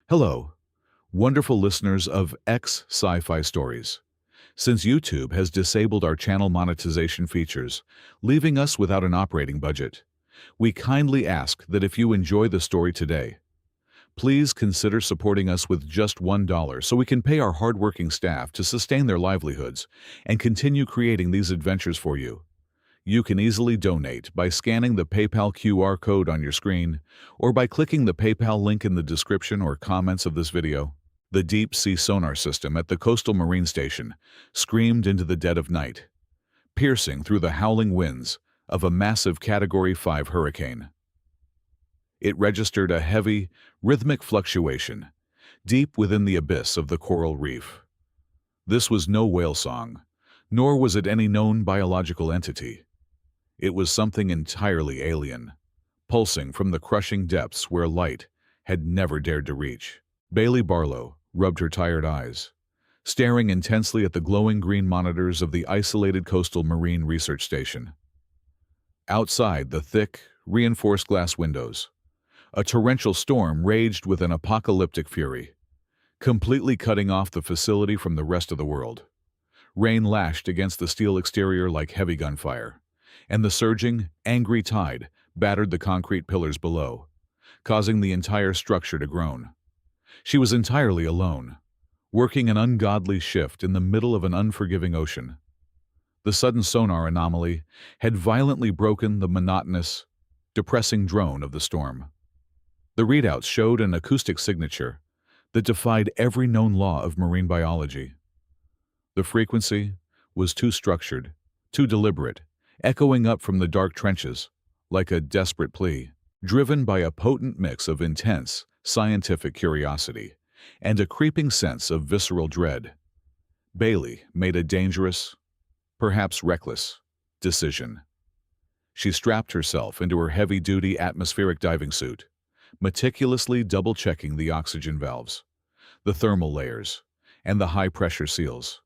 Hello, wonderful listeners of Sci-Fi Stories. Since YouTube has disabled our channel monetization features, leaving us without an operating budget, we kindly ask that if you enjoy the story today, please consider supporting us with just $1 so we can pay our hardworking staff to sustain their livelihoods and continue creating these adventures for you. You can easily donate by scanning the PayPal QR code on your screen or by clicking the PayPal link in the description or comments of this video. The deep-sea sonar system at the coastal marine station screamed into the dead of night, piercing through the howling winds of a massive Category 5 hurricane. It registered a heavy, rhythmic fluctuation deep within the abyss of the coral reef. This was no whale song, nor was it any known biological entity. It was something entirely alien, pulsing from the crushing depths where light had never dared to reach. Bailey Barlow rubbed her tired eyes, staring intensely at the glowing green monitors of the isolated coastal marine research station. Outside the thick, reinforced glass windows, a torrential storm raged with an apocalyptic fury, completely cutting off the facility from the rest of the world. Rain lashed against the steel exterior like heavy gunfire, and the surging, angry tide battered the concrete pillars below, causing the entire structure to groan. She was entirely alone, working an ungodly shift in the middle of an unforgiving ocean. The sudden sonar anomaly had violently broken the monotonous, depressing drone of the storm. The readouts showed an acoustic signature that defied every known law of marine biology. The frequency was too structured, too deliberate, echoing up from the dark trenches like a desperate plea, driven by a potent mix of intense scientific curiosity and a creeping sense of visceral dread. Bailey made a dangerous, perhaps reckless, decision. She strapped herself into her heavy-duty atmospheric diving suit, meticulously double-checking the oxygen valves, the thermal layers, and the high-pressure seals.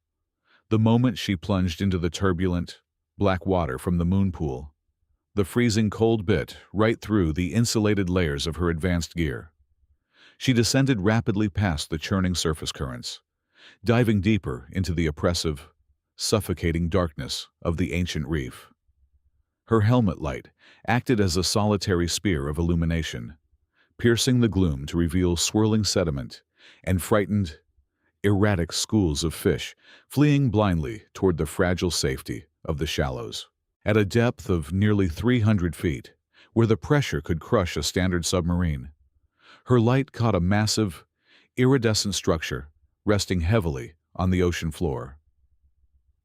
The moment she plunged into the turbulent, black water from the moon pool, the freezing cold bit right through the insulated layers of her advanced gear. She descended rapidly past the churning surface currents, diving deeper into the oppressive, suffocating darkness of the ancient reef. Her helmet light acted as a solitary spear of illumination, piercing the gloom to reveal swirling sediment and frightened, erratic schools of fish fleeing blindly toward the fragile safety of the shallows. At a depth of nearly 300 feet, where the pressure could crush a standard submarine, her light caught a massive, iridescent structure resting heavily on the ocean floor.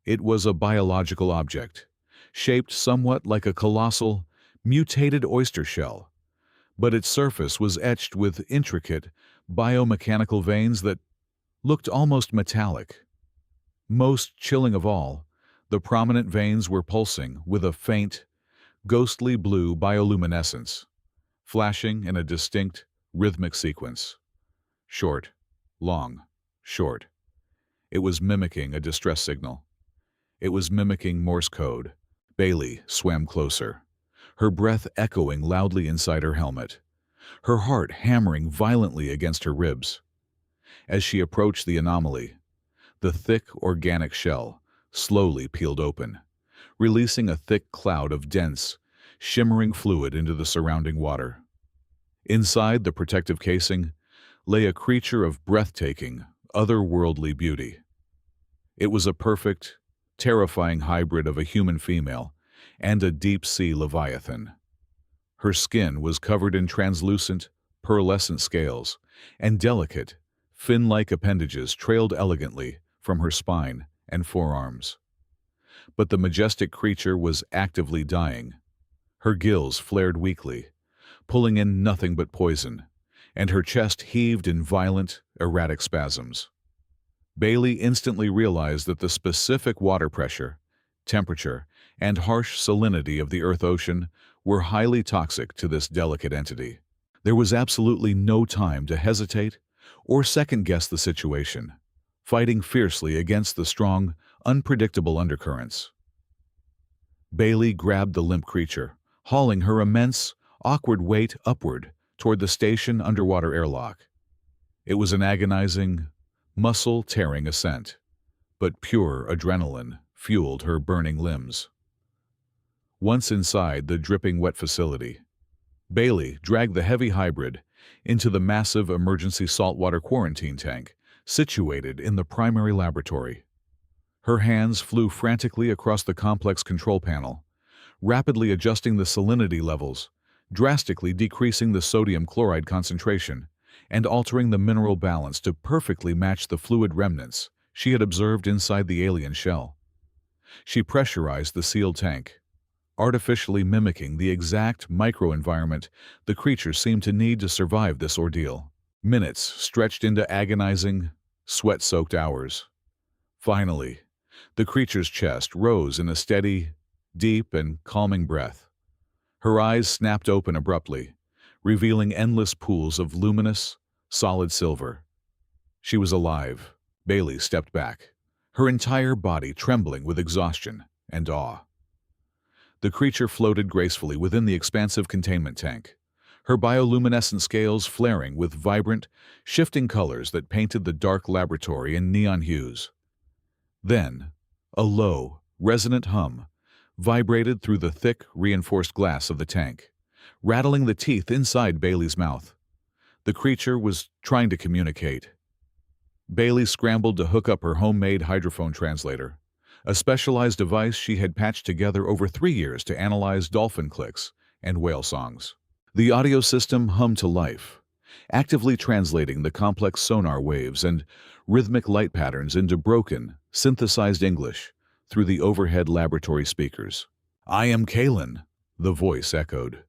It was a biological object, shaped somewhat like a colossal, mutated oyster shell, but its surface was etched with intricate, biomechanical veins that looked almost metallic. Most chilling of all, the prominent veins were pulsing with a faint, ghostly blue bioluminescence, flashing in a distinct, rhythmic sequence. Short, long, short. It was mimicking a distress signal. It was mimicking Morse code. Bailey swam closer, her breath echoing loudly inside her helmet, her heart hammering violently against her ribs. As she approached the anomaly, the thick organic shell slowly peeled open, releasing a thick cloud of dense, shimmering fluid into the surrounding water. Inside the protective casing lay a creature of breathtaking, otherworldly beauty. It was a perfect, terrifying hybrid of a human female and a deep-sea leviathan. Her skin was covered in translucent, pearlescent scales, and delicate, fin-like appendages trailed elegantly from her spine and forearms. But the majestic creature was actively dying. Her gills flared weakly, pulling in nothing but poison, and her chest heaved in violent, erratic spasms. Bailey instantly realized that the specific water pressure, temperature, and harsh salinity of the Earth Ocean were highly toxic to this delicate entity. There was absolutely no time to hesitate or second-guess the situation, fighting fiercely against the strong, unpredictable undercurrents. Bailey grabbed the limp creature, hauling her immense, awkward weight upward toward the station underwater airlock. It was an agonizing, muscle-tearing ascent, but pure adrenaline fueled her burning limbs. Once inside the dripping wet facility, Bailey dragged the heavy hybrid into the massive emergency saltwater quarantine tank situated in the primary laboratory. Her hands flew frantically across the complex control panel, rapidly adjusting the salinity levels, drastically decreasing the sodium chloride concentration, and altering the mineral balance to perfectly match the fluid remnants she had observed inside the alien shell. She pressurized the sealed tank, artificially mimicking the exact microenvironment the creature seemed to need to survive this ordeal. Minutes stretched into agonizing, sweat-soaked hours. Finally, the creature's chest rose in a steady, deep, and calming breath. Her eyes snapped open abruptly, revealing endless pools of luminous, solid silver. She was alive. Bailey stepped back, her entire body trembling with exhaustion and awe. The creature floated gracefully within the expansive containment tank, her bioluminescent scales flaring with vibrant, shifting colors that painted the dark laboratory in neon hues. Then, a low, resonant hum vibrated through the thick, reinforced glass of the tank, rattling the teeth inside Bailey's mouth. The creature was trying to communicate. Bailey scrambled to hook up her homemade hydrophone translator, a specialized device she had patched together over 3 years to analyze dolphin clicks and whale songs. The audio system hummed to life, actively translating the complex sonar waves and rhythmic light patterns into broken, synthesized English through the overhead laboratory speakers. "I am Kalen," the voice echoed,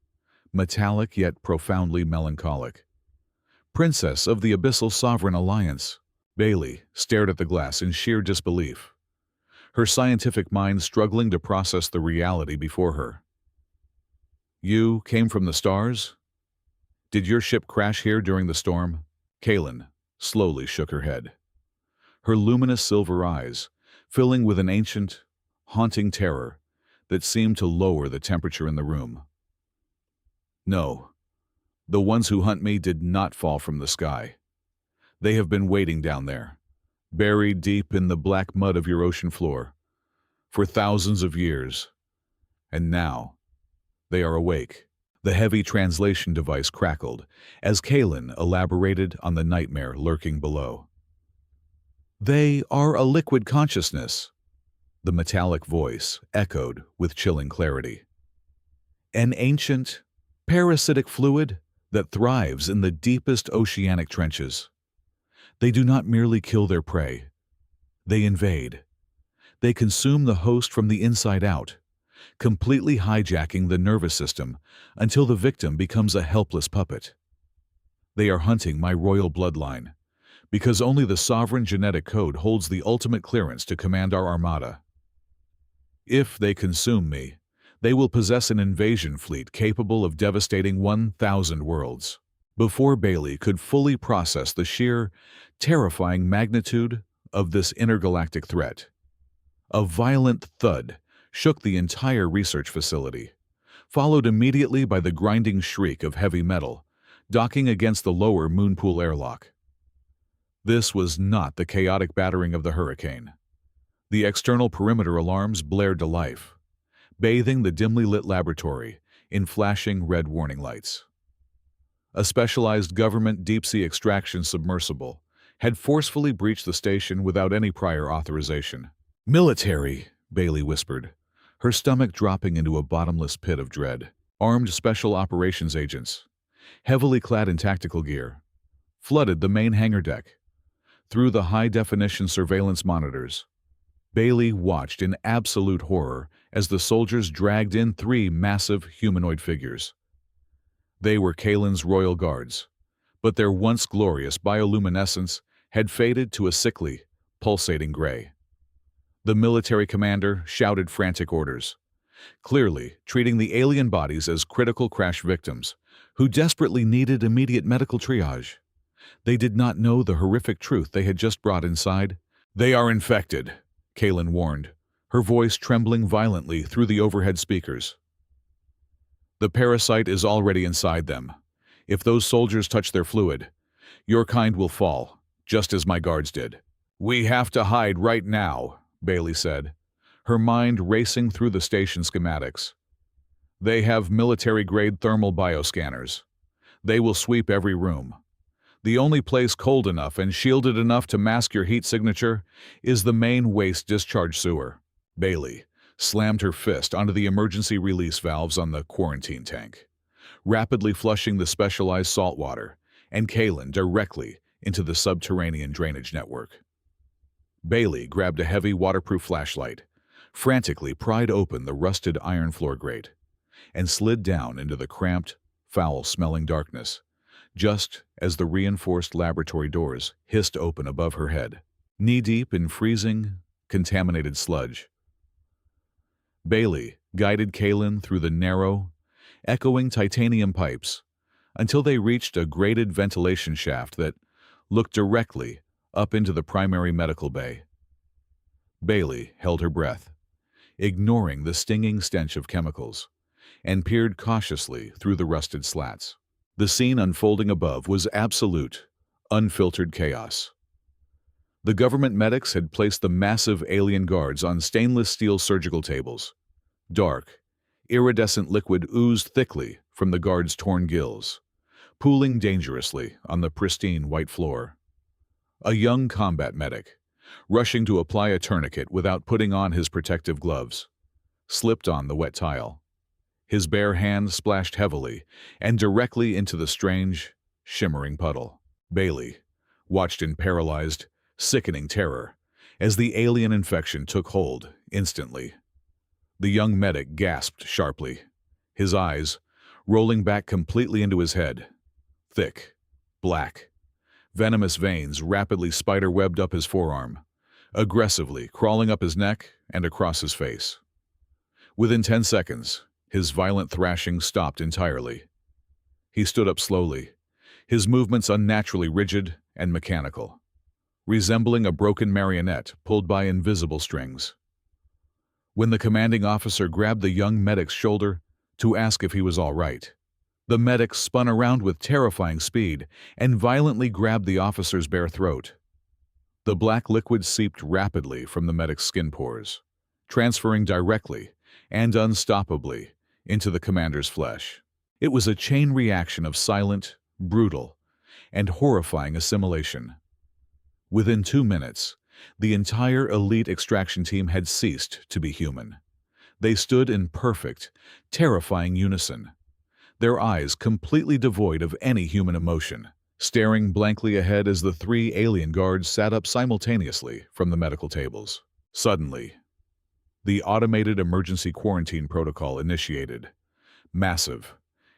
metallic yet profoundly melancholic. "Princess of the Abyssal Sovereign Alliance." Bailey stared at the glass in sheer disbelief, her scientific mind struggling to process the reality before her. "You came from the stars? Did your ship crash here during the storm?" Kalen slowly shook her head, her luminous silver eyes filling with an ancient, haunting terror that seemed to lower the temperature in the room. "No, the ones who hunt me did not fall from the sky. They have been waiting down there, buried deep in the black mud of your ocean floor, for thousands of years. And now, they are awake." The heavy translation device crackled as Kalen elaborated on the nightmare lurking below. "They are a liquid consciousness," the metallic voice echoed with chilling clarity. "An ancient, parasitic fluid that thrives in the deepest oceanic trenches. They do not merely kill their prey. They invade. They consume the host from the inside out, completely hijacking the nervous system until the victim becomes a helpless puppet. They are hunting my royal bloodline, because only the sovereign genetic code holds the ultimate clearance to command our armada. If they consume me, they will possess an invasion fleet capable of devastating 1,000 worlds." Before Bailey could fully process the sheer, terrifying magnitude of this intergalactic threat, a violent thud shook the entire research facility, followed immediately by the grinding shriek of heavy metal docking against the lower moonpool airlock. This was not the chaotic battering of the hurricane. The external perimeter alarms blared to life, bathing the dimly lit laboratory in flashing red warning lights. A specialized government deep-sea extraction submersible had forcefully breached the station without any prior authorization. "Military," Bailey whispered, her stomach dropping into a bottomless pit of dread. Armed special operations agents, heavily clad in tactical gear, flooded the main hangar deck. Through the high-definition surveillance monitors, Bailey watched in absolute horror as the soldiers dragged in 3 massive humanoid figures. They were Kalen's royal guards, but their once glorious bioluminescence had faded to a sickly, pulsating gray. The military commander shouted frantic orders, clearly treating the alien bodies as critical crash victims who desperately needed immediate medical triage. They did not know the horrific truth they had just brought inside. "They are infected," Kalen warned, her voice trembling violently through the overhead speakers. "The parasite is already inside them. If those soldiers touch their fluid, Your kind will fall, just as my guards did. We have to hide right now, Bailey said, her mind racing through the station schematics. They have military-grade thermal bioscanners. They will sweep every room. The only place cold enough and shielded enough to mask your heat signature is the main waste discharge sewer. Bailey slammed her fist onto the emergency release valves on the quarantine tank, rapidly flushing the specialized salt water and Kaylin directly into the subterranean drainage network. Bailey grabbed a heavy waterproof flashlight, frantically pried open the rusted iron floor grate, and slid down into the cramped, foul-smelling darkness, just as the reinforced laboratory doors hissed open above her head, knee-deep in freezing, contaminated sludge. Bailey guided Kaylin through the narrow, echoing titanium pipes until they reached a grated ventilation shaft that looked directly up into the primary medical bay. Bailey held her breath, ignoring the stinging stench of chemicals, and peered cautiously through the rusted slats. The scene unfolding above was absolute, unfiltered chaos. The government medics had placed the massive alien guards on stainless steel surgical tables. Dark, iridescent liquid oozed thickly from the guards' torn gills, pooling dangerously on the pristine white floor. A young combat medic, rushing to apply a tourniquet without putting on his protective gloves, slipped on the wet tile. His bare hand splashed heavily and directly into the strange, shimmering puddle. Bailey watched in paralyzed, sickening terror as the alien infection took hold instantly. The young medic gasped sharply, his eyes rolling back completely into his head. Thick, black, venomous veins rapidly spider-webbed up his forearm, aggressively crawling up his neck and across his face. Within 10 seconds, his violent thrashing stopped entirely. He stood up slowly, his movements unnaturally rigid and mechanical, resembling a broken marionette pulled by invisible strings. When the commanding officer grabbed the young medic's shoulder to ask if he was all right, the medic spun around with terrifying speed and violently grabbed the officer's bare throat. The black liquid seeped rapidly from the medic's skin pores, transferring directly and unstoppably into the commander's flesh. It was a chain reaction of silent, brutal, and horrifying assimilation. Within 2 minutes, the entire elite extraction team had ceased to be human. They stood in perfect, terrifying unison, their eyes completely devoid of any human emotion, staring blankly ahead as the 3 alien guards sat up simultaneously from the medical tables. Suddenly, the automated emergency quarantine protocol initiated. Massive,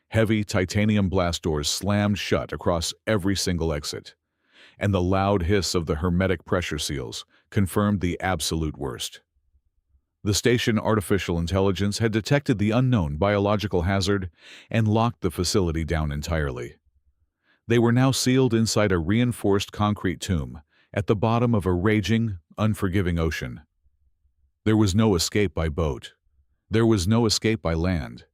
heavy titanium blast doors slammed shut across every single exit, and the loud hiss of the hermetic pressure seals confirmed the absolute worst. The station artificial intelligence had detected the unknown biological hazard and locked the facility down entirely. They were now sealed inside a reinforced concrete tomb at the bottom of a raging, unforgiving ocean. There was no escape by boat. There was no escape by land,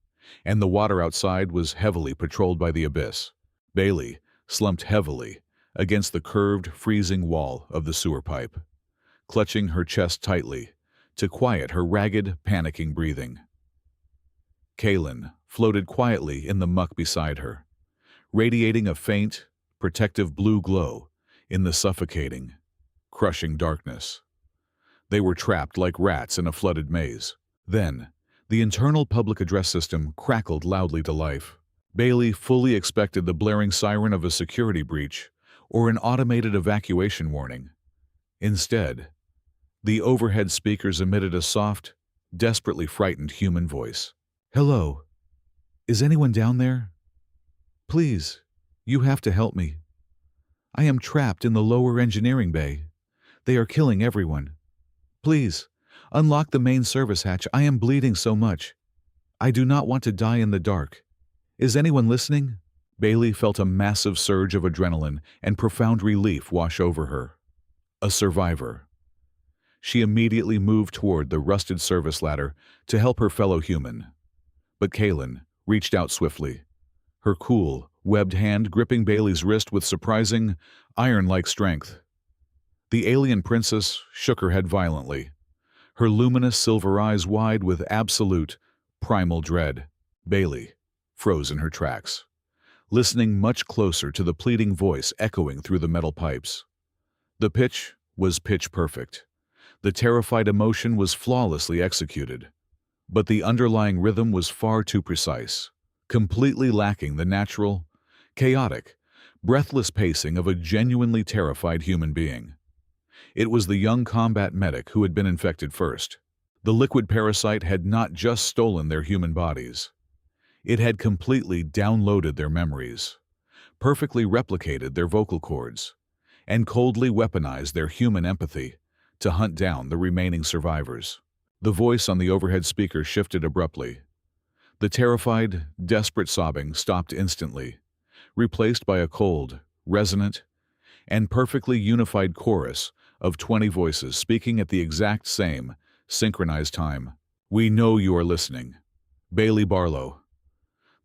and the water outside was heavily patrolled by the abyss. Bailey slumped heavily against the curved, freezing wall of the sewer pipe, clutching her chest tightly to quiet her ragged, panicking breathing. Kaylin floated quietly in the muck beside her, radiating a faint, protective blue glow in the suffocating, crushing darkness. They were trapped like rats in a flooded maze. Then, the internal public address system crackled loudly to life. Bailey fully expected the blaring siren of a security breach or an automated evacuation warning. Instead, the overhead speakers emitted a soft, desperately frightened human voice. "Hello? Is anyone down there? Please, you have to help me. I am trapped in the lower engineering bay. They are killing everyone. Please, unlock the main service hatch. I am bleeding so much. I do not want to die in the dark. Is anyone listening?" Bailey felt a massive surge of adrenaline and profound relief wash over her. A survivor. She immediately moved toward the rusted service ladder to help her fellow human. But Kaylin reached out swiftly, her cool, webbed hand gripping Bailey's wrist with surprising, iron-like strength. The alien princess shook her head violently, her luminous silver eyes wide with absolute, primal dread. Bailey froze in her tracks, listening much closer to the pleading voice echoing through the metal pipes. The pitch was pitch perfect. The terrified emotion was flawlessly executed. But the underlying rhythm was far too precise, completely lacking the natural, chaotic, breathless pacing of a genuinely terrified human being. It was the young combat medic who had been infected first. The liquid parasite had not just stolen their human bodies. It had completely downloaded their memories, perfectly replicated their vocal cords, and coldly weaponized their human empathy to hunt down the remaining survivors. The voice on the overhead speaker shifted abruptly. The terrified, desperate sobbing stopped instantly, replaced by a cold, resonant, and perfectly unified chorus of 20 voices speaking at the exact same, synchronized time. "We know you are listening. Bailey Barlow.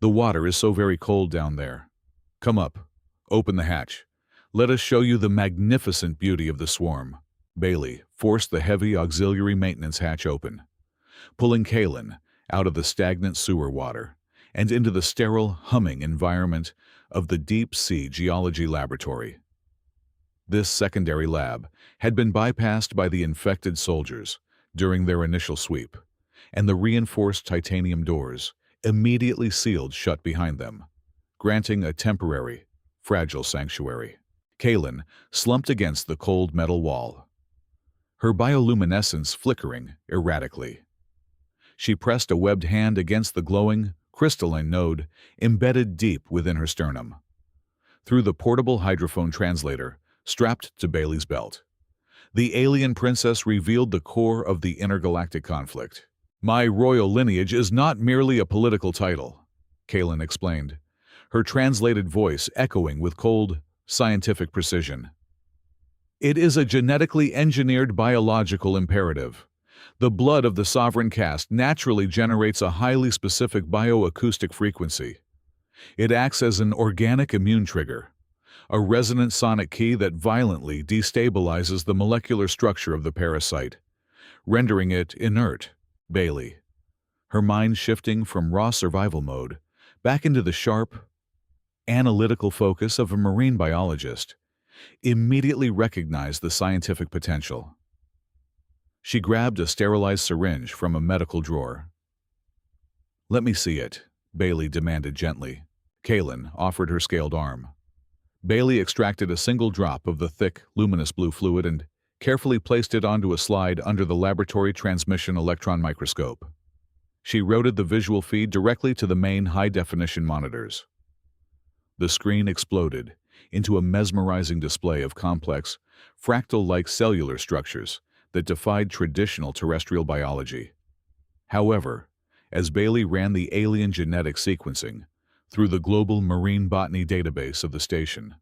The water is so very cold down there. Come up. Open the hatch. Let us show you the magnificent beauty of the swarm." Bailey forced the heavy auxiliary maintenance hatch open, pulling Kalen out of the stagnant sewer water and into the sterile, humming environment of the deep-sea geology laboratory. This secondary lab had been bypassed by the infected soldiers during their initial sweep, and the reinforced titanium doors immediately sealed shut behind them, granting a temporary, fragile sanctuary. Kalen slumped against the cold metal wall, her bioluminescence flickering erratically. She pressed a webbed hand against the glowing, crystalline node embedded deep within her sternum. Through the portable hydrophone translator strapped to Bailey's belt, the alien princess revealed the core of the intergalactic conflict. "My royal lineage is not merely a political title," Kalen explained, her translated voice echoing with cold, scientific precision. "It is a genetically engineered biological imperative. The blood of the sovereign caste naturally generates a highly specific bioacoustic frequency. It acts as an organic immune trigger, a resonant sonic key that violently destabilizes the molecular structure of the parasite, rendering it inert." Bailey, her mind shifting from raw survival mode back into the sharp, analytical focus of a marine biologist, immediately recognized the scientific potential. She grabbed a sterilized syringe from a medical drawer. "Let me see it," Bailey demanded gently. Kalen offered her scaled arm. Bailey extracted a single drop of the thick, luminous blue fluid and carefully placed it onto a slide under the laboratory transmission electron microscope. She routed the visual feed directly to the main high-definition monitors. The screen exploded into a mesmerizing display of complex, fractal-like cellular structures that defied traditional terrestrial biology. However, as Bailey ran the alien genetic sequencing through the global marine botany database of the station,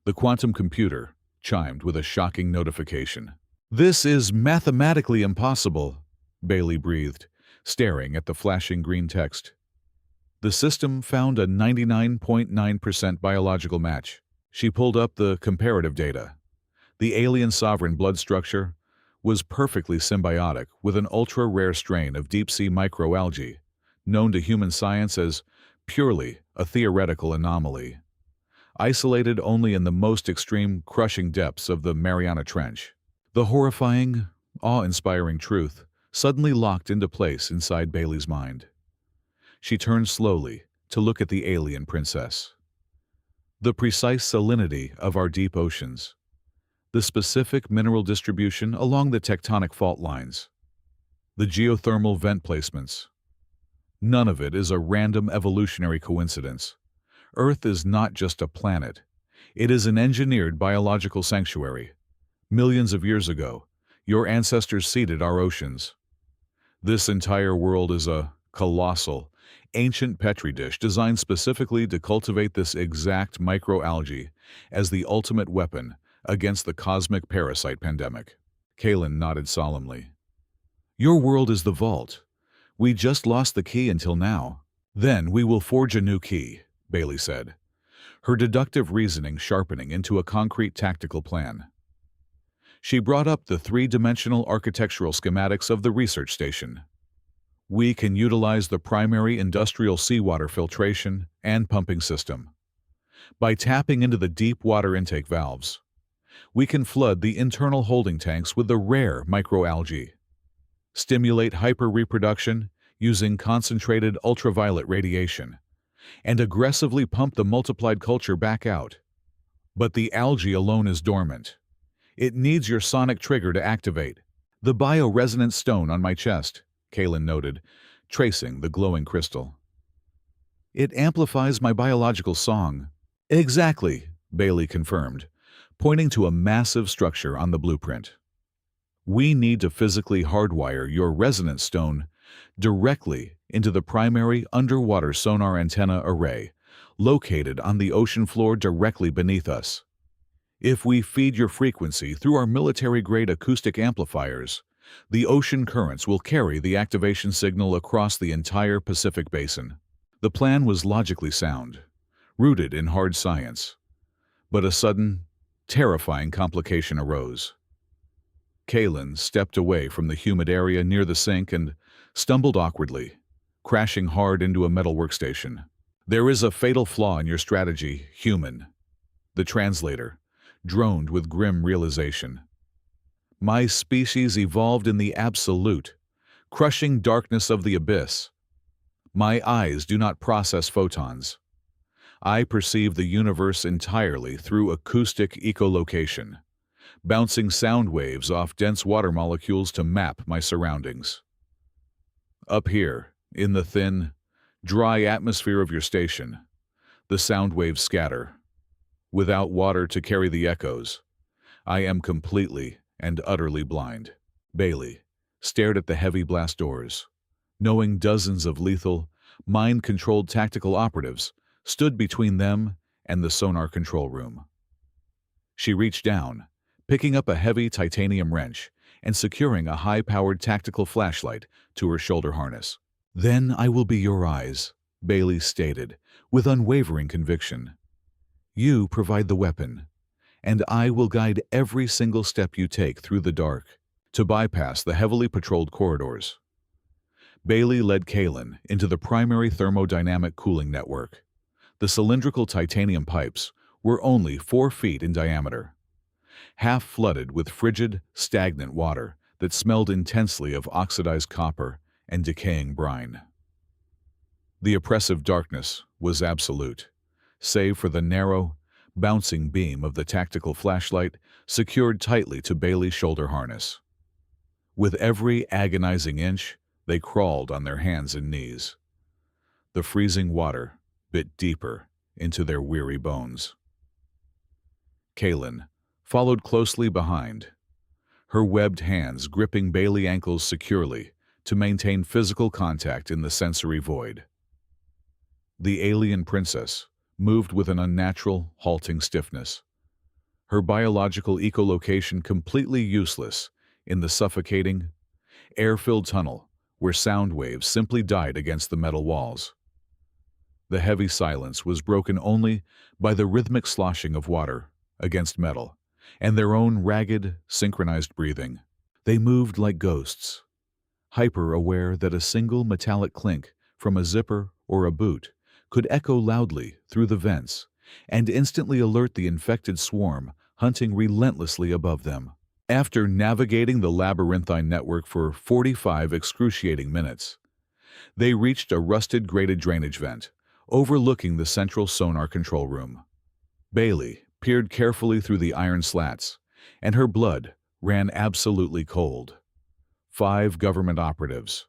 the quantum computer chimed with a shocking notification. "This is mathematically impossible," Bailey breathed, staring at the flashing green text. The system found a 99.9% biological match. She pulled up the comparative data. The alien sovereign blood structure was perfectly symbiotic with an ultra-rare strain of deep-sea microalgae, known to human science as purely a theoretical anomaly, isolated only in the most extreme, crushing depths of the Mariana Trench. The horrifying, awe-inspiring truth suddenly locked into place inside Bailey's mind. She turned slowly to look at the alien princess. The precise salinity of our deep oceans, the specific mineral distribution along the tectonic fault lines, the geothermal vent placements. None of it is a random evolutionary coincidence. Earth is not just a planet. It is an engineered biological sanctuary. Millions of years ago, your ancestors seeded our oceans. This entire world is a colossal, ancient petri dish designed specifically to cultivate this exact microalgae as the ultimate weapon against the cosmic parasite pandemic. Kalen nodded solemnly. "Your world is the vault. We just lost the key until now. Then we will forge a new key," Bailey said, her deductive reasoning sharpening into a concrete tactical plan. She brought up the three-dimensional architectural schematics of the research station. We can utilize the primary industrial seawater filtration and pumping system. By tapping into the deep water intake valves, we can flood the internal holding tanks with the rare microalgae, stimulate hyper-reproduction using concentrated ultraviolet radiation, and aggressively pump the multiplied culture back out. But the algae alone is dormant. It needs your sonic trigger to activate. The bioresonance stone on my chest, Kalen noted, tracing the glowing crystal. It amplifies my biological song. Exactly, Bailey confirmed, pointing to a massive structure on the blueprint. We need to physically hardwire your resonance stone directly into the primary underwater sonar antenna array located on the ocean floor directly beneath us. If we feed your frequency through our military-grade acoustic amplifiers, the ocean currents will carry the activation signal across the entire Pacific Basin. The plan was logically sound, rooted in hard science. But a sudden, terrifying complication arose. Kalen stepped away from the humid area near the sink and stumbled awkwardly, crashing hard into a metal workstation. There is a fatal flaw in your strategy, human. The translator droned with grim realization. My species evolved in the absolute, crushing darkness of the abyss. My eyes do not process photons. I perceive the universe entirely through acoustic echolocation, bouncing sound waves off dense water molecules to map my surroundings. Up here, in the thin, dry atmosphere of your station, the sound waves scatter. Without water to carry the echoes, I am completely and utterly blind. Bailey stared at the heavy blast doors, knowing dozens of lethal, mind-controlled tactical operatives stood between them and the sonar control room. She reached down, picking up a heavy titanium wrench and securing a high-powered tactical flashlight to her shoulder harness. Then I will be your eyes, Bailey stated, with unwavering conviction. You provide the weapon, and I will guide every single step you take through the dark to bypass the heavily patrolled corridors. Bailey led Kalen into the primary thermodynamic cooling network. The cylindrical titanium pipes were only 4 feet in diameter, half flooded with frigid, stagnant water that smelled intensely of oxidized copper and decaying brine. The oppressive darkness was absolute, save for the narrow, bouncing beam of the tactical flashlight secured tightly to Bailey's shoulder harness. With every agonizing inch, they crawled on their hands and knees. The freezing water bit deeper into their weary bones. Kalen followed closely behind, her webbed hands gripping Bailey's ankles securely to maintain physical contact in the sensory void. The alien princess moved with an unnatural, halting stiffness, her biological echolocation completely useless in the suffocating, air-filled tunnel where sound waves simply died against the metal walls. The heavy silence was broken only by the rhythmic sloshing of water against metal and their own ragged, synchronized breathing. They moved like ghosts, hyper-aware that a single metallic clink from a zipper or a boot could echo loudly through the vents and instantly alert the infected swarm hunting relentlessly above them. After navigating the labyrinthine network for 45 excruciating minutes, they reached a rusted grated drainage vent overlooking the central sonar control room. Bailey peered carefully through the iron slats, and her blood ran absolutely cold. 5 government operatives,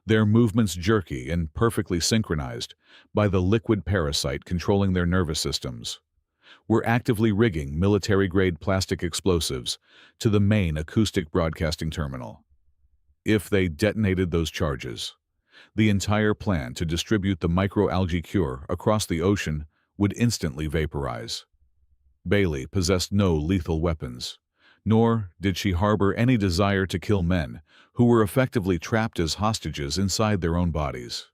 their movements jerky and perfectly synchronized by the liquid parasite controlling their nervous systems, were actively rigging military-grade plastic explosives to the main acoustic broadcasting terminal. If they detonated those charges, the entire plan to distribute the microalgae cure across the ocean would instantly vaporize. Bailey possessed no lethal weapons, nor did she harbor any desire to kill men who were effectively trapped as hostages inside their own bodies.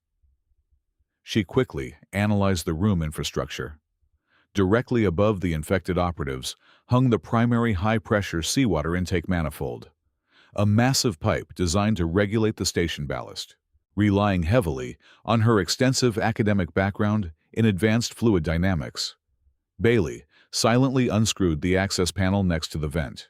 She quickly analyzed the room infrastructure, Directly above the infected operatives hung the primary high-pressure seawater intake manifold, a massive pipe designed to regulate the station ballast. Relying heavily on her extensive academic background in advanced fluid dynamics, Bailey silently unscrewed the access panel next to the vent.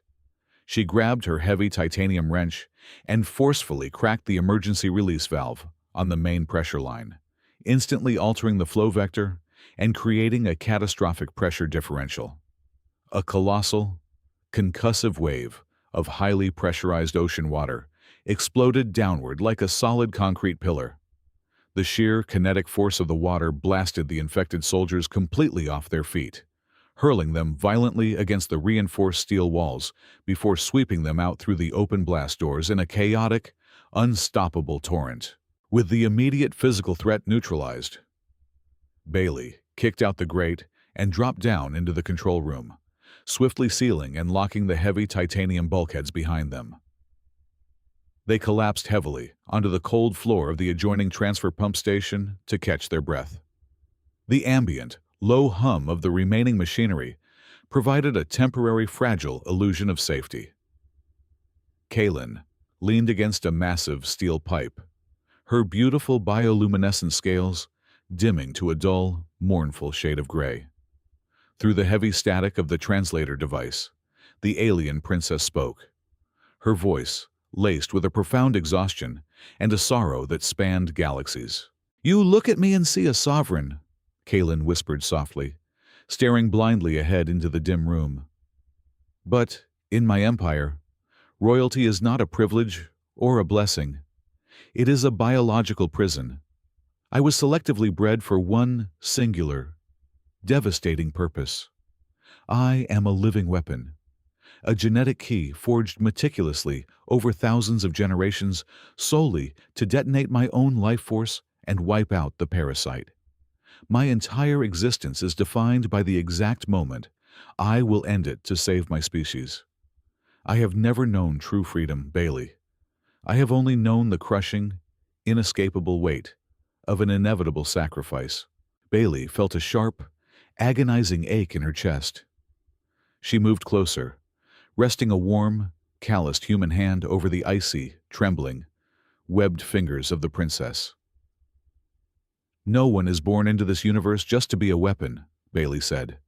She grabbed her heavy titanium wrench and forcefully cracked the emergency release valve on the main pressure line, instantly altering the flow vector and creating a catastrophic pressure differential. A colossal, concussive wave of highly pressurized ocean water exploded downward like a solid concrete pillar. The sheer kinetic force of the water blasted the infected soldiers completely off their feet, hurling them violently against the reinforced steel walls before sweeping them out through the open blast doors in a chaotic, unstoppable torrent. With the immediate physical threat neutralized, Bailey kicked out the grate and dropped down into the control room, swiftly sealing and locking the heavy titanium bulkheads behind them. They collapsed heavily onto the cold floor of the adjoining transfer pump station to catch their breath. The ambient, low hum of the remaining machinery provided a temporary fragile illusion of safety. Kaylin leaned against a massive steel pipe, her beautiful bioluminescent scales dimming to a dull, mournful shade of gray. Through the heavy static of the translator device, the alien princess spoke, her voice laced with a profound exhaustion and a sorrow that spanned galaxies. "You look at me and see a sovereign," Kaylin whispered softly, staring blindly ahead into the dim room. "But, in my empire, royalty is not a privilege or a blessing. It is a biological prison. I was selectively bred for one singular, devastating purpose. I am a living weapon, a genetic key forged meticulously over thousands of generations solely to detonate my own life force and wipe out the parasite. My entire existence is defined by the exact moment I will end it to save my species. I have never known true freedom, Bailey. I have only known the crushing, inescapable weight of an inevitable sacrifice." Bailey felt a sharp, agonizing ache in her chest. She moved closer, resting a warm, calloused human hand over the icy, trembling, webbed fingers of the princess. "No one is born into this universe just to be a weapon," Bailey said,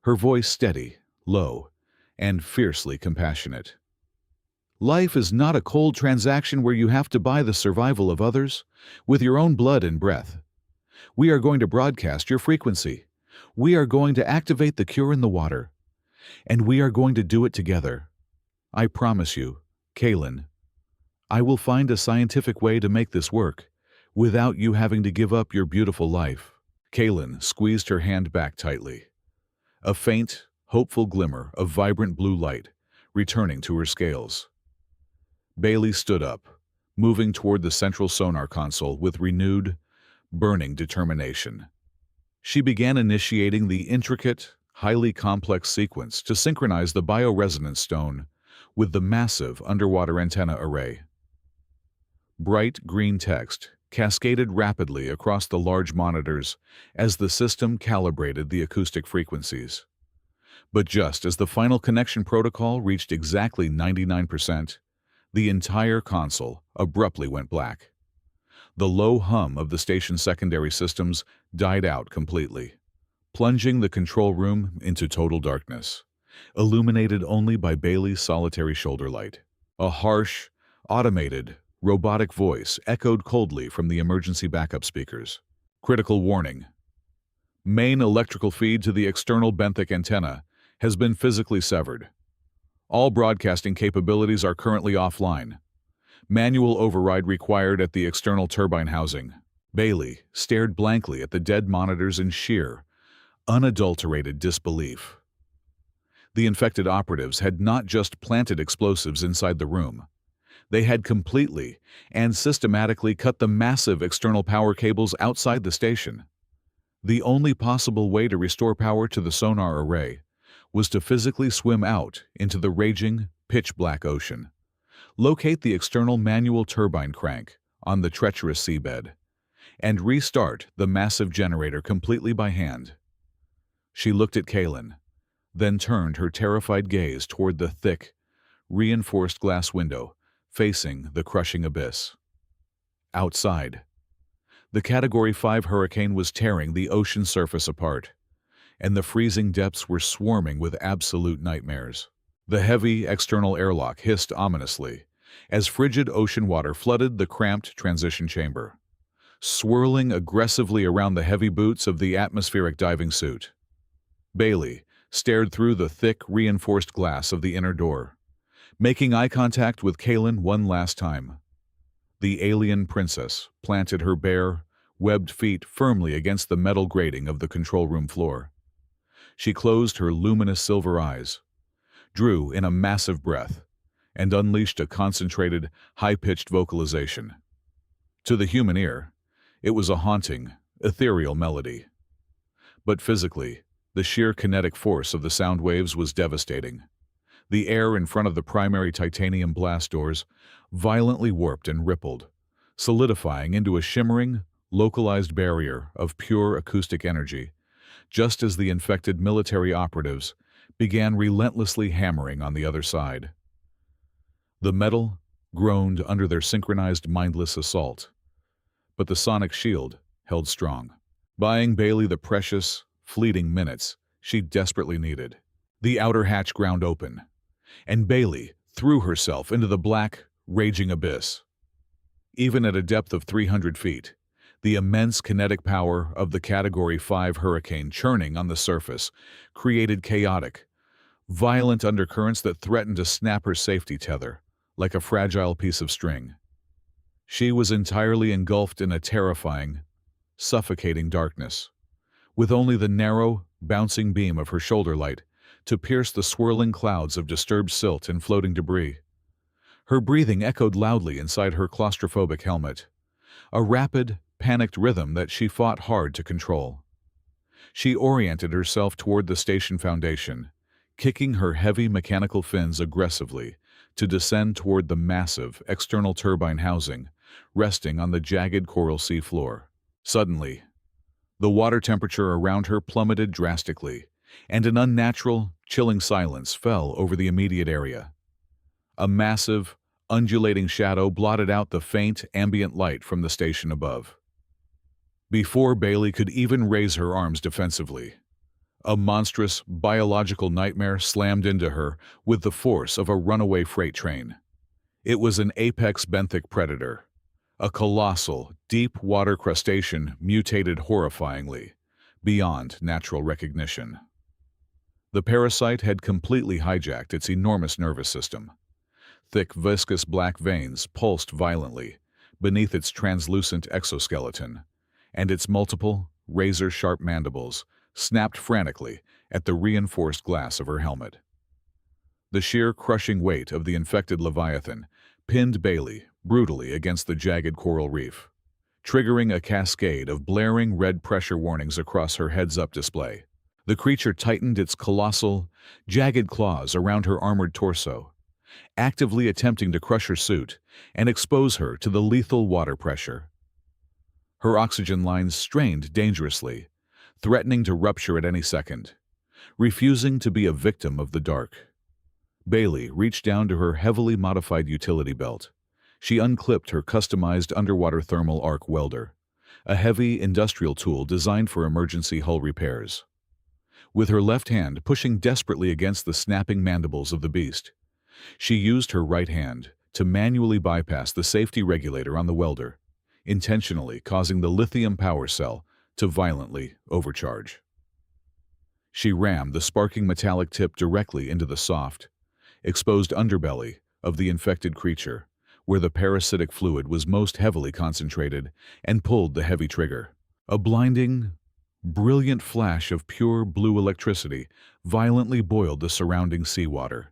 her voice steady, low, and fiercely compassionate. "Life is not a cold transaction where you have to buy the survival of others with your own blood and breath. We are going to broadcast your frequency. We are going to activate the cure in the water. And we are going to do it together. I promise you, Kaylin, I will find a scientific way to make this work without you having to give up your beautiful life." Kaylin squeezed her hand back tightly, a faint, hopeful glimmer of vibrant blue light returning to her scales. Bailey stood up, moving toward the central sonar console with renewed, burning determination. She began initiating the intricate, highly complex sequence to synchronize the bioresonance stone with the massive underwater antenna array. Bright green text cascaded rapidly across the large monitors as the system calibrated the acoustic frequencies. But just as the final connection protocol reached exactly 99%, the entire console abruptly went black. The low hum of the station's secondary systems died out completely, plunging the control room into total darkness, illuminated only by Bailey's solitary shoulder light. A harsh, automated, robotic voice echoed coldly from the emergency backup speakers. "Critical warning. Main electrical feed to the external benthic antenna has been physically severed. All broadcasting capabilities are currently offline. Manual override required at the external turbine housing." Bailey stared blankly at the dead monitors in sheer, unadulterated disbelief. The infected operatives had not just planted explosives inside the room. They had completely and systematically cut the massive external power cables outside the station. The only possible way to restore power to the sonar array was to physically swim out into the raging, pitch-black ocean, locate the external manual turbine crank on the treacherous seabed, and restart the massive generator completely by hand. She looked at Kaylin, then turned her terrified gaze toward the thick, reinforced glass window facing the crushing abyss. Outside, the Category 5 hurricane was tearing the ocean surface apart, and the freezing depths were swarming with absolute nightmares. The heavy external airlock hissed ominously as frigid ocean water flooded the cramped transition chamber, swirling aggressively around the heavy boots of the atmospheric diving suit. Bailey stared through the thick, reinforced glass of the inner door, making eye contact with Kaylin one last time. The alien princess planted her bare, webbed feet firmly against the metal grating of the control room floor. She closed her luminous silver eyes, drew in a massive breath, and unleashed a concentrated, high-pitched vocalization. To the human ear, it was a haunting, ethereal melody. But physically, the sheer kinetic force of the sound waves was devastating. The air in front of the primary titanium blast doors violently warped and rippled, solidifying into a shimmering, localized barrier of pure acoustic energy, just as the infected military operatives began relentlessly hammering on the other side. The metal groaned under their synchronized mindless assault, but the sonic shield held strong, buying Bailey the precious, fleeting minutes she desperately needed. The outer hatch ground open, and Bailey threw herself into the black, raging abyss. Even at a depth of 300 feet, the immense kinetic power of the Category 5 hurricane churning on the surface created chaotic, violent undercurrents that threatened to snap her safety tether like a fragile piece of string. She was entirely engulfed in a terrifying, suffocating darkness, with only the narrow, bouncing beam of her shoulder light to pierce the swirling clouds of disturbed silt and floating debris. Her breathing echoed loudly inside her claustrophobic helmet, a rapid, panicked rhythm that she fought hard to control. She oriented herself toward the station foundation, kicking her heavy mechanical fins aggressively to descend toward the massive external turbine housing resting on the jagged coral sea floor. Suddenly, the water temperature around her plummeted drastically, and an unnatural, chilling silence fell over the immediate area. A massive, undulating shadow blotted out the faint, ambient light from the station above. Before Bailey could even raise her arms defensively, a monstrous, biological nightmare slammed into her with the force of a runaway freight train. It was an apex benthic predator, a colossal, deep-water crustacean mutated horrifyingly, beyond natural recognition. The parasite had completely hijacked its enormous nervous system. Thick, viscous black veins pulsed violently beneath its translucent exoskeleton, and its multiple, razor-sharp mandibles snapped frantically at the reinforced glass of her helmet. The sheer crushing weight of the infected leviathan pinned Bailey brutally against the jagged coral reef, triggering a cascade of blaring red pressure warnings across her heads-up display. The creature tightened its colossal, jagged claws around her armored torso, actively attempting to crush her suit and expose her to the lethal water pressure. Her oxygen lines strained dangerously, threatening to rupture at any second. Refusing to be a victim of the dark, Bailey reached down to her heavily modified utility belt. She unclipped her customized underwater thermal arc welder, a heavy industrial tool designed for emergency hull repairs. With her left hand pushing desperately against the snapping mandibles of the beast, she used her right hand to manually bypass the safety regulator on the welder, intentionally causing the lithium power cell to violently overcharge. She rammed the sparking metallic tip directly into the soft, exposed underbelly of the infected creature, where the parasitic fluid was most heavily concentrated, and pulled the heavy trigger. A blinding, brilliant flash of pure blue electricity violently boiled the surrounding seawater,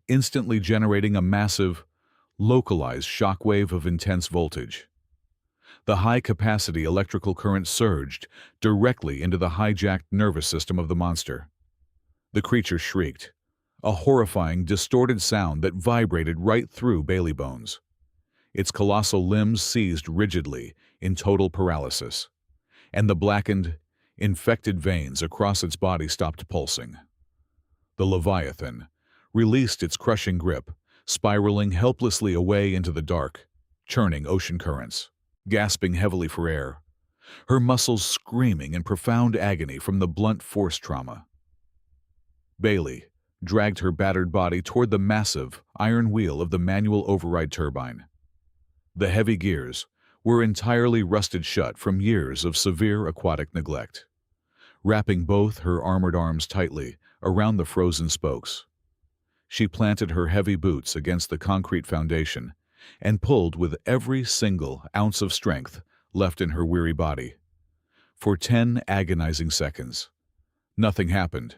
instantly generating a massive, localized shockwave of intense voltage. The high-capacity electrical current surged directly into the hijacked nervous system of the monster. The creature shrieked, a horrifying, distorted sound that vibrated right through Bailey bones. Its colossal limbs seized rigidly in total paralysis, and the blackened, Infected veins across its body stopped pulsing. The Leviathan released its crushing grip, spiraling helplessly away into the dark, churning ocean currents, gasping heavily for air, her muscles screaming in profound agony from the blunt force trauma. Bailey dragged her battered body toward the massive iron wheel of the manual override turbine. The heavy gears were entirely rusted shut from years of severe aquatic neglect, wrapping both her armored arms tightly around the frozen spokes. She planted her heavy boots against the concrete foundation and pulled with every single ounce of strength left in her weary body. For 10 agonizing seconds, nothing happened.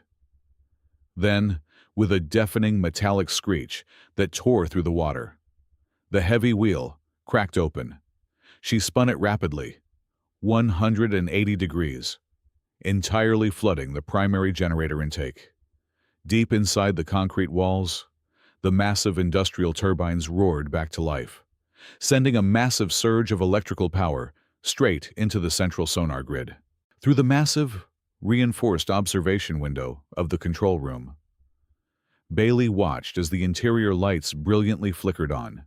Then, with a deafening metallic screech that tore through the water, the heavy wheel cracked open. She spun it rapidly, 180 degrees, entirely flooding the primary generator intake. Deep inside the concrete walls, the massive industrial turbines roared back to life, sending a massive surge of electrical power straight into the central sonar grid. Through the massive, reinforced observation window of the control room, Bailey watched as the interior lights brilliantly flickered on.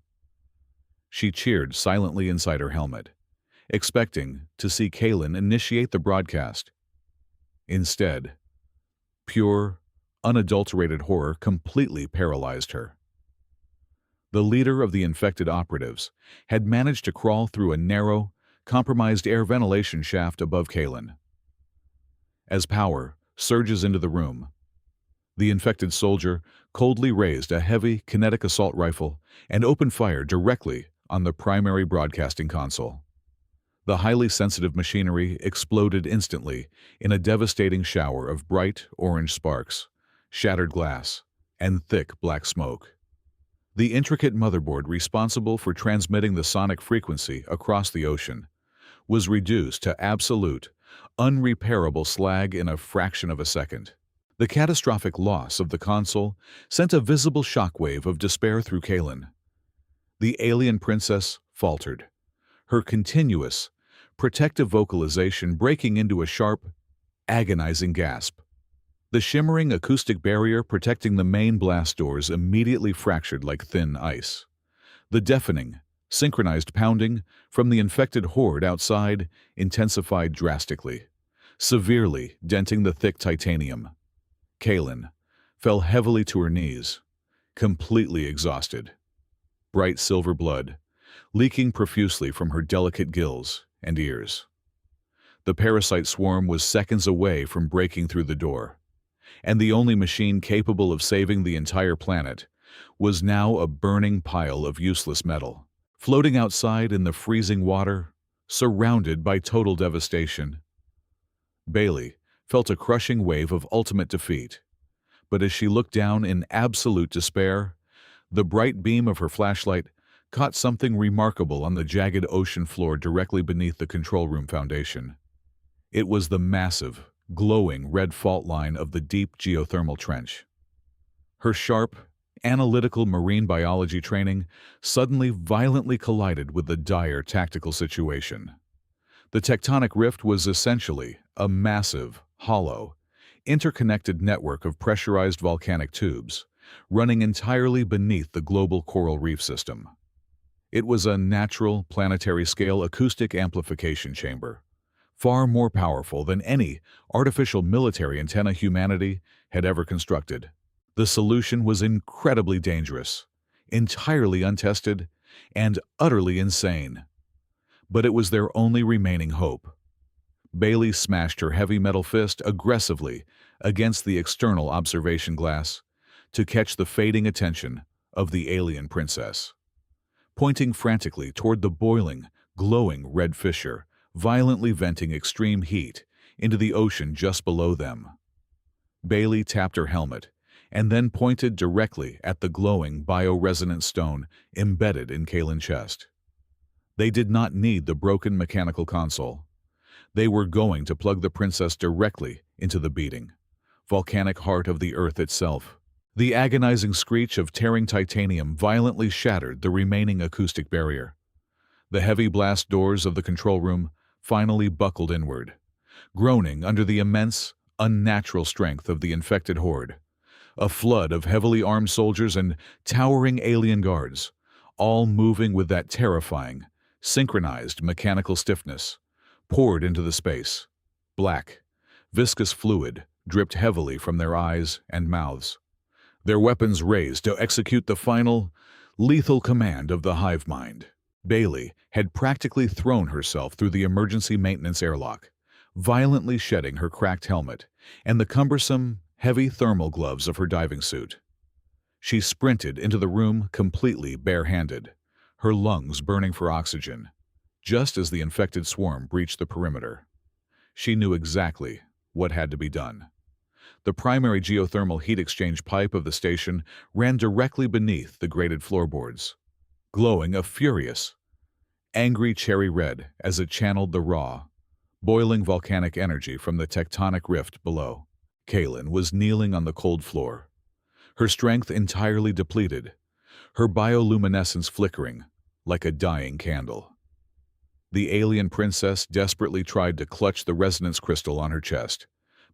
She cheered silently inside her helmet, expecting to see Kalen initiate the broadcast. Instead, pure, unadulterated horror completely paralyzed her. The leader of the infected operatives had managed to crawl through a narrow, compromised air ventilation shaft above Kalen. As power surges into the room, the infected soldier coldly raised a heavy kinetic assault rifle and opened fire directly on the primary broadcasting console. The highly sensitive machinery exploded instantly in a devastating shower of bright orange sparks, shattered glass, and thick black smoke. The intricate motherboard responsible for transmitting the sonic frequency across the ocean was reduced to absolute, unrepairable slag in a fraction of a second. The catastrophic loss of the console sent a visible shockwave of despair through Kalen. The alien princess faltered, her continuous, protective vocalization breaking into a sharp, agonizing gasp. The shimmering acoustic barrier protecting the main blast doors immediately fractured like thin ice. The deafening, synchronized pounding from the infected horde outside intensified drastically, severely denting the thick titanium. Kalen fell heavily to her knees, completely exhausted. Bright silver blood leaking profusely from her delicate gills and ears. The parasite swarm was seconds away from breaking through the door, and the only machine capable of saving the entire planet was now a burning pile of useless metal, floating outside in the freezing water, surrounded by total devastation. Bailey felt a crushing wave of ultimate defeat, but as she looked down in absolute despair, the bright beam of her flashlight caught something remarkable on the jagged ocean floor directly beneath the control room foundation. It was the massive, glowing red fault line of the deep geothermal trench. Her sharp, analytical marine biology training suddenly violently collided with the dire tactical situation. The tectonic rift was essentially a massive, hollow, interconnected network of pressurized volcanic tubes running entirely beneath the global coral reef system. It was a natural, planetary-scale acoustic amplification chamber, far more powerful than any artificial military antenna humanity had ever constructed. The solution was incredibly dangerous, entirely untested, and utterly insane. But it was their only remaining hope. Bailey smashed her heavy metal fist aggressively against the external observation glass to catch the fading attention of the alien princess. Pointing frantically toward the boiling, glowing red fissure, violently venting extreme heat into the ocean just below them. Bailey tapped her helmet and then pointed directly at the glowing bioresonant stone embedded in Kalen's chest. They did not need the broken mechanical console. They were going to plug the princess directly into the beating, volcanic heart of the Earth itself. The agonizing screech of tearing titanium violently shattered the remaining acoustic barrier. The heavy blast doors of the control room finally buckled inward, groaning under the immense, unnatural strength of the infected horde. A flood of heavily armed soldiers and towering alien guards, all moving with that terrifying, synchronized mechanical stiffness, poured into the space. Black, viscous fluid dripped heavily from their eyes and mouths, their weapons raised to execute the final, lethal command of the hive mind. Bailey had practically thrown herself through the emergency maintenance airlock, violently shedding her cracked helmet and the cumbersome, heavy thermal gloves of her diving suit. She sprinted into the room completely bare-handed, her lungs burning for oxygen, just as the infected swarm breached the perimeter. She knew exactly what had to be done. The primary geothermal heat exchange pipe of the station ran directly beneath the grated floorboards, glowing a furious, angry cherry red as it channeled the raw, boiling volcanic energy from the tectonic rift below. Kaylin was kneeling on the cold floor, her strength entirely depleted, her bioluminescence flickering like a dying candle. The alien princess desperately tried to clutch the resonance crystal on her chest,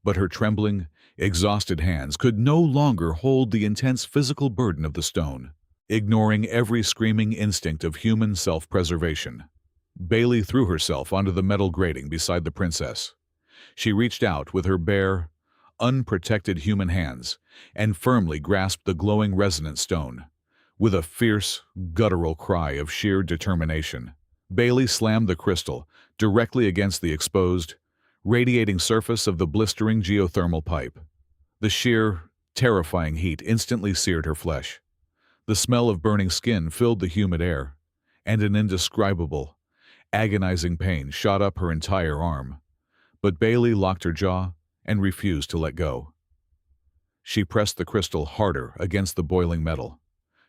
but her trembling, exhausted hands could no longer hold the intense physical burden of the stone. Ignoring every screaming instinct of human self-preservation, Bailey threw herself onto the metal grating beside the princess. She reached out with her bare, unprotected human hands and firmly grasped the glowing resonance stone. With a fierce, guttural cry of sheer determination, Bailey slammed the crystal directly against the exposed, radiating surface of the blistering geothermal pipe. The sheer, terrifying heat instantly seared her flesh. The smell of burning skin filled the humid air, and an indescribable, agonizing pain shot up her entire arm. But Bailey locked her jaw and refused to let go. She pressed the crystal harder against the boiling metal,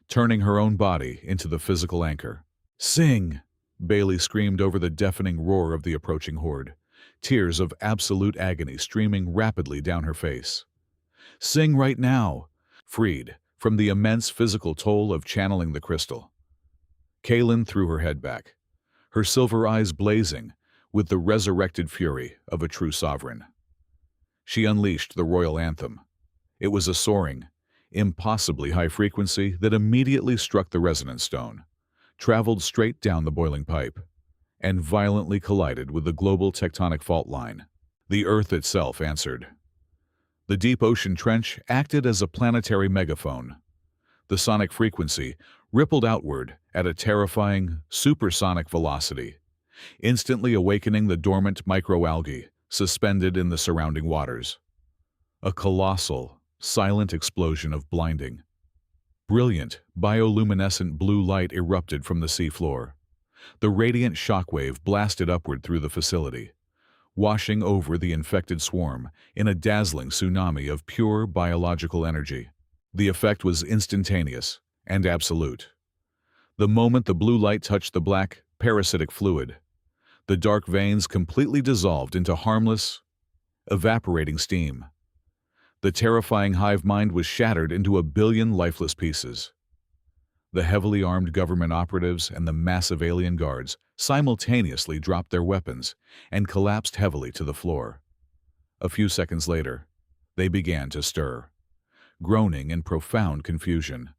turning her own body into the physical anchor. "Sing!" Bailey screamed over the deafening roar of the approaching horde, tears of absolute agony streaming rapidly down her face. "Sing right now!" Freed from the immense physical toll of channeling the crystal, Kaylin threw her head back, her silver eyes blazing with the resurrected fury of a true sovereign. She unleashed the royal anthem. It was a soaring, impossibly high frequency that immediately struck the resonance stone, traveled straight down the boiling pipe, and violently collided with the global tectonic fault line. The Earth itself answered. The deep ocean trench acted as a planetary megaphone. The sonic frequency rippled outward at a terrifying, supersonic velocity, instantly awakening the dormant microalgae suspended in the surrounding waters. A colossal, silent explosion of blinding, brilliant, bioluminescent blue light erupted from the seafloor. The radiant shockwave blasted upward through the facility, washing over the infected swarm in a dazzling tsunami of pure biological energy. The effect was instantaneous and absolute. The moment the blue light touched the black, parasitic fluid, the dark veins completely dissolved into harmless, evaporating steam. The terrifying hive mind was shattered into a billion lifeless pieces. The heavily armed government operatives and the massive alien guards simultaneously dropped their weapons and collapsed heavily to the floor. A few seconds later, they began to stir, groaning in profound confusion,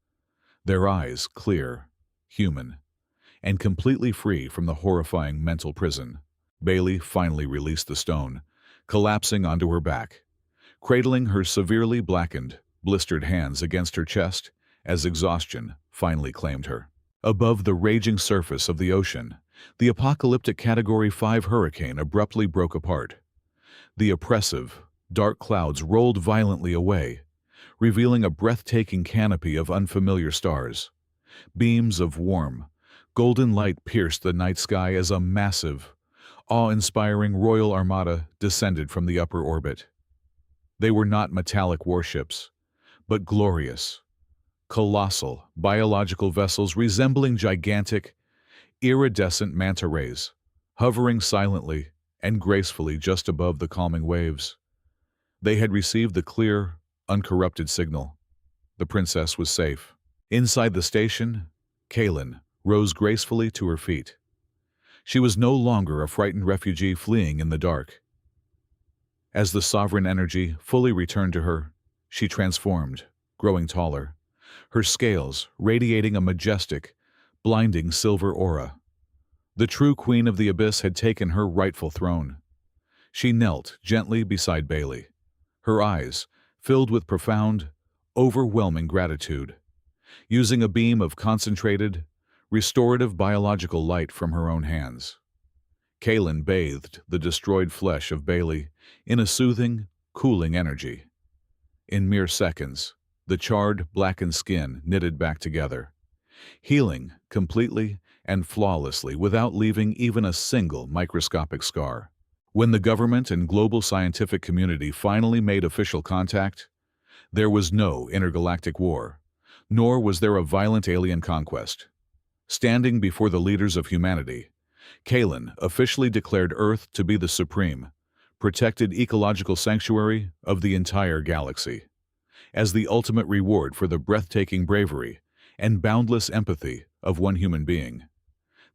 their eyes clear, human, and completely free from the horrifying mental prison. Bailey finally released the stone, collapsing onto her back, cradling her severely blackened, blistered hands against her chest as exhaustion finally claimed her. Above the raging surface of the ocean, the apocalyptic Category 5 hurricane abruptly broke apart. The oppressive, dark clouds rolled violently away, revealing a breathtaking canopy of unfamiliar stars. Beams of warm, golden light pierced the night sky as a massive, awe-inspiring royal armada descended from the upper orbit. They were not metallic warships, but glorious, colossal biological vessels resembling gigantic, iridescent manta rays, hovering silently and gracefully just above the calming waves. They had received the clear, uncorrupted signal. The princess was safe. Inside the station, Kaylin rose gracefully to her feet. She was no longer a frightened refugee fleeing in the dark. As the sovereign energy fully returned to her, she transformed, growing taller, her scales radiating a majestic, blinding silver aura. The true queen of the abyss had taken her rightful throne. She knelt gently beside Bailey, her eyes filled with profound, overwhelming gratitude. Using a beam of concentrated, restorative biological light from her own hands, Kaylin bathed the destroyed flesh of Bailey in a soothing, cooling energy. In mere seconds, the charred, blackened skin knitted back together, healing completely and flawlessly without leaving even a single microscopic scar. When the government and global scientific community finally made official contact, there was no intergalactic war, nor was there a violent alien conquest. Standing before the leaders of humanity, Kaylin officially declared Earth to be the supreme, protected ecological sanctuary of the entire galaxy. As the ultimate reward for the breathtaking bravery and boundless empathy of one human being,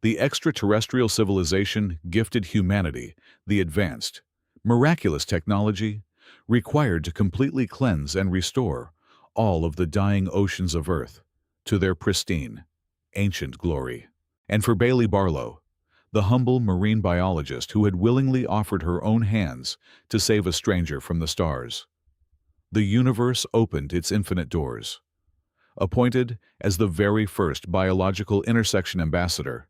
the extraterrestrial civilization gifted humanity the advanced, miraculous technology required to completely cleanse and restore all of the dying oceans of Earth to their pristine, ancient glory. And for Bailey Barlow, the humble marine biologist who had willingly offered her own hands to save a stranger from the stars, the universe opened its infinite doors. Appointed as the very first biological intersection ambassador,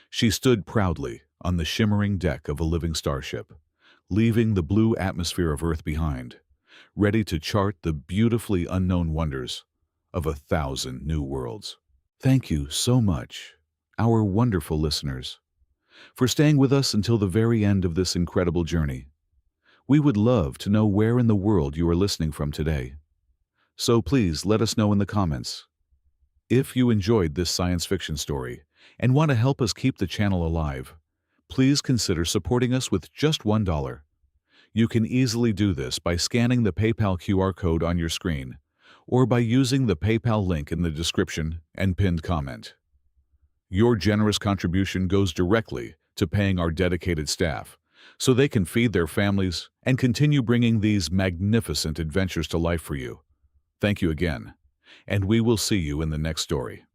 she stood proudly on the shimmering deck of a living starship, leaving the blue atmosphere of Earth behind, ready to chart the beautifully unknown wonders of 1,000 new worlds. Thank you so much, our wonderful listeners, for staying with us until the very end of this incredible journey. We would love to know where in the world you are listening from today. So please let us know in the comments. If you enjoyed this science fiction story and want to help us keep the channel alive, please consider supporting us with just $1. You can easily do this by scanning the PayPal QR code on your screen or by using the PayPal link in the description and pinned comment. Your generous contribution goes directly to paying our dedicated staff so they can feed their families and continue bringing these magnificent adventures to life for you. Thank you again, and we will see you in the next story.